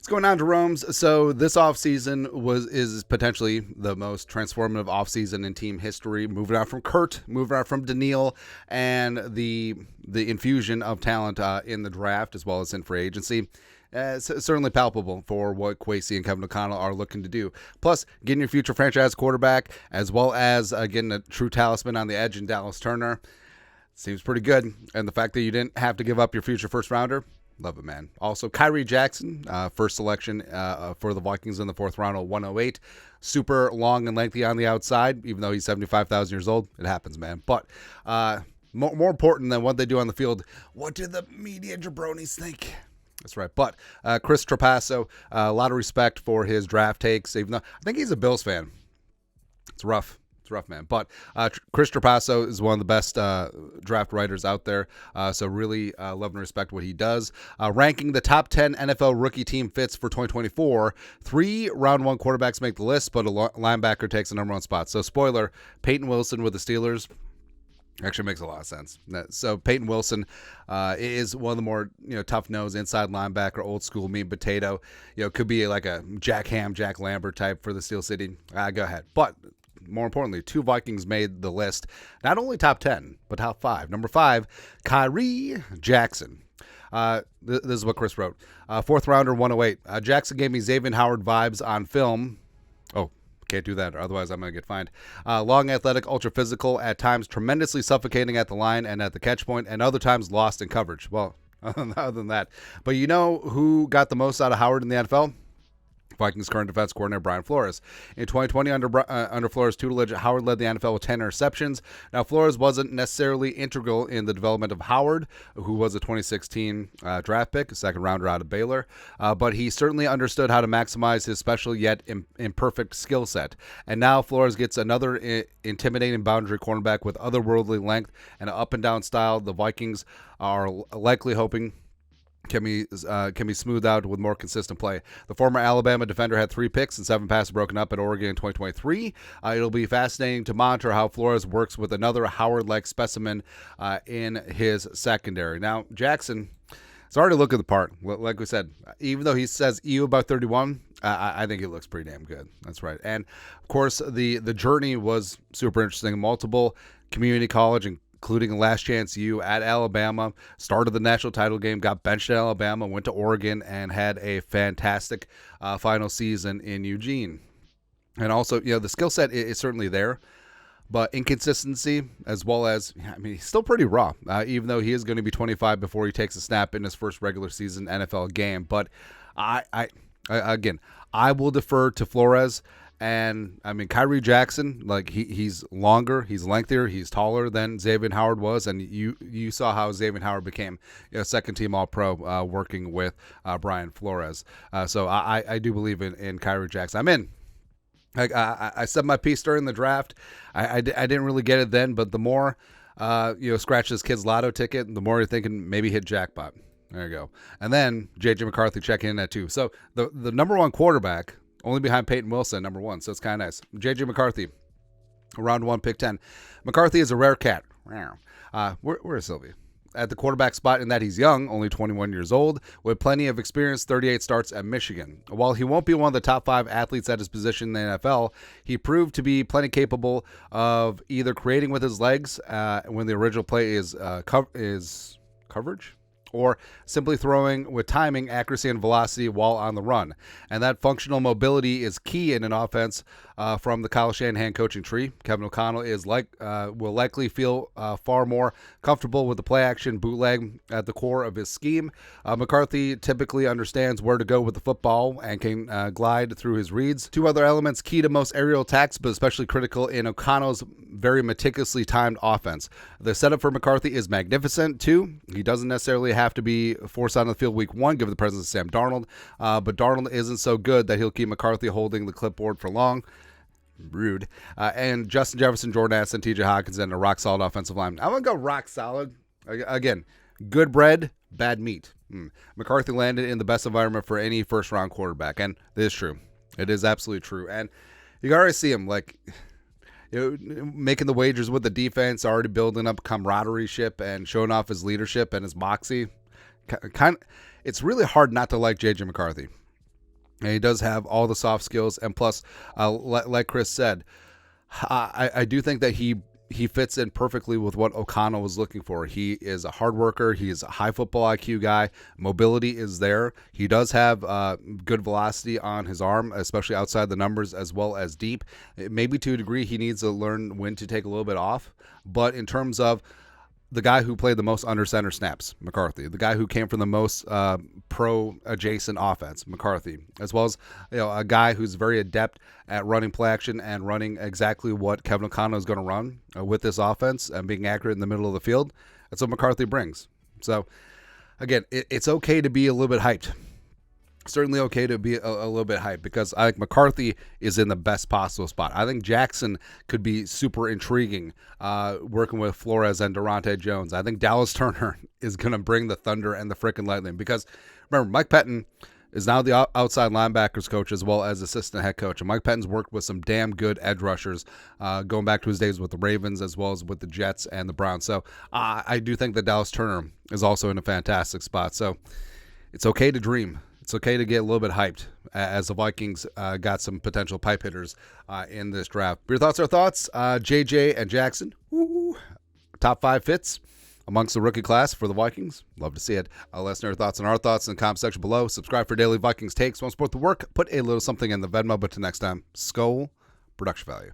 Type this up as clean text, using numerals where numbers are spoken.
What's going on, Jerome's? So this offseason is potentially the most transformative offseason in team history. Moving out from Kurt, moving out from Daniil, and the infusion of talent in the draft as well as in free agency. Certainly palpable for what Kwesi and Kevin O'Connell are looking to do. Plus, getting your future franchise quarterback as well as getting a true talisman on the edge in Dallas Turner seems pretty good. And the fact that you didn't have to give up your future first rounder, love it, man. Also, Khyree Jackson, first selection for the Vikings in the fourth round at 108. Super long and lengthy on the outside, even though he's 75,000 years old. It happens, man. But more important than what they do on the field, what do the media jabronis think? That's right. But Chris Trapasso, a lot of respect for his draft takes, even though I think he's a Bills fan. It's rough. It's rough, man. But Chris Trapasso is one of the best draft writers out there. So really love and respect what he does. Ranking the top 10 NFL rookie team fits for 2024. 3 round 1 quarterbacks make the list, but a linebacker takes the number 1 spot. So spoiler, Peyton Wilson with the Steelers actually makes a lot of sense. So Peyton Wilson is one of the more tough-nosed inside linebacker, old school meat and potato. Could be like a Jack Ham, Jack Lambert type for the Steel City. Go ahead. But more importantly, 2 Vikings made the list. Not only top 10, but top 5. Number 5, Khyree Jackson. This is what Chris wrote. 4th rounder, 108. Jackson gave me Xavier Howard vibes on film. Oh, can't do that, or otherwise I'm going to get fined. Long, athletic, ultra physical, at times tremendously suffocating at the line and at the catch point, and other times lost in coverage. Well, other than that. But you know who got the most out of Howard in the NFL? Vikings current defense coordinator Brian Flores. In 2020, under Flores' tutelage, Howard led the NFL with 10 interceptions. Now, Flores wasn't necessarily integral in the development of Howard, who was a 2016 draft pick, a second rounder out of Baylor, but he certainly understood how to maximize his special yet imperfect skill set. And now Flores gets another intimidating boundary cornerback with otherworldly length and an up and down style. The Vikings are likely hoping can be smoothed out with more consistent play. The former Alabama defender had 3 picks and 7 passes broken up at Oregon in 2023. It'll be fascinating to monitor how Flores works with another Howard-like specimen in his secondary. Now, Jackson, it's hard to look at the part. Like we said, even though he says EU about 31, I think it looks pretty damn good. That's right. And, of course, the journey was super interesting. Multiple community college and including Last Chance U at Alabama, started the national title game, got benched at Alabama, went to Oregon, and had a fantastic final season in Eugene. And also, the skill set is certainly there, but inconsistency as well as, he's still pretty raw, even though he is going to be 25 before he takes a snap in his first regular season NFL game. But I will defer to Flores. And, Khyree Jackson, he's longer, he's lengthier, he's taller than Xavier Howard was. And you saw how Xavier Howard became a second-team All-Pro working with Brian Flores. So I do believe in Khyree Jackson. I'm in. I said my piece during the draft. I didn't really get it then, but the more, scratch this kid's lotto ticket, the more you're thinking maybe hit jackpot. There you go. And then J.J. McCarthy checking in at 2. So the number 1 quarterback, only behind Peyton Wilson, number 1. So it's kind of nice. J.J. McCarthy, round 1, pick 10. McCarthy is a rare cat. Where is Sylvie? At the quarterback spot in that he's young, only 21 years old, with plenty of experience, 38 starts at Michigan. While he won't be one of the top 5 athletes at his position in the NFL, he proved to be plenty capable of either creating with his legs when the original play is coverage, or simply throwing with timing, accuracy, and velocity while on the run. And that functional mobility is key in an offense from the Kyle Shanahan coaching tree. Kevin O'Connell will likely feel far more comfortable with the play-action bootleg at the core of his scheme. McCarthy typically understands where to go with the football and can glide through his reads. 2 other elements key to most aerial attacks, but especially critical in O'Connell's very meticulously timed offense. The setup for McCarthy is magnificent, too. He doesn't necessarily have to be forced on the field week 1, given the presence of Sam Darnold, but Darnold isn't so good that he'll keep McCarthy holding the clipboard for long. Rude. And Justin Jefferson, Jordan Addison, TJ Hawkinson, a rock-solid offensive line. I'm going to go rock solid. Again, good bread, bad meat. McCarthy landed in the best environment for any first-round quarterback, and it is true. It is absolutely true. And you can already see him, making the wagers with the defense, already building up camaraderie and showing off his leadership and his moxie. It's really hard not to like J.J. McCarthy. And he does have all the soft skills. And plus, like Chris said, I do think that he fits in perfectly with what O'Connell was looking for. He is a hard worker. He is a high football IQ guy. Mobility is there. He does have good velocity on his arm, especially outside the numbers as well as deep. Maybe to a degree he needs to learn when to take a little bit off. But in terms of the guy who played the most under center snaps, McCarthy. The guy who came from the most pro adjacent offense, McCarthy. As well as a guy who's very adept at running play action and running exactly what Kevin O'Connell is going to run with this offense and being accurate in the middle of the field. That's what McCarthy brings. So, again, it's okay to be a little bit hyped. Certainly okay to be a little bit hyped because I think McCarthy is in the best possible spot. I think Jackson could be super intriguing working with Flores and Durante Jones. I think Dallas Turner is going to bring the thunder and the freaking lightning because, remember, Mike Pettin is now the outside linebackers coach as well as assistant head coach. And Mike Pettin's worked with some damn good edge rushers going back to his days with the Ravens as well as with the Jets and the Browns. So I do think that Dallas Turner is also in a fantastic spot. So it's okay to dream. It's okay to get a little bit hyped as the Vikings got some potential pipe hitters in this draft. Your thoughts are thoughts. JJ and Jackson, top 5 fits amongst the rookie class for the Vikings. Love to see it. Let us know your thoughts and our thoughts in the comment section below. Subscribe for daily Vikings takes. Want to support the work? Put a little something in the Venmo. But till next time, Skol, production value.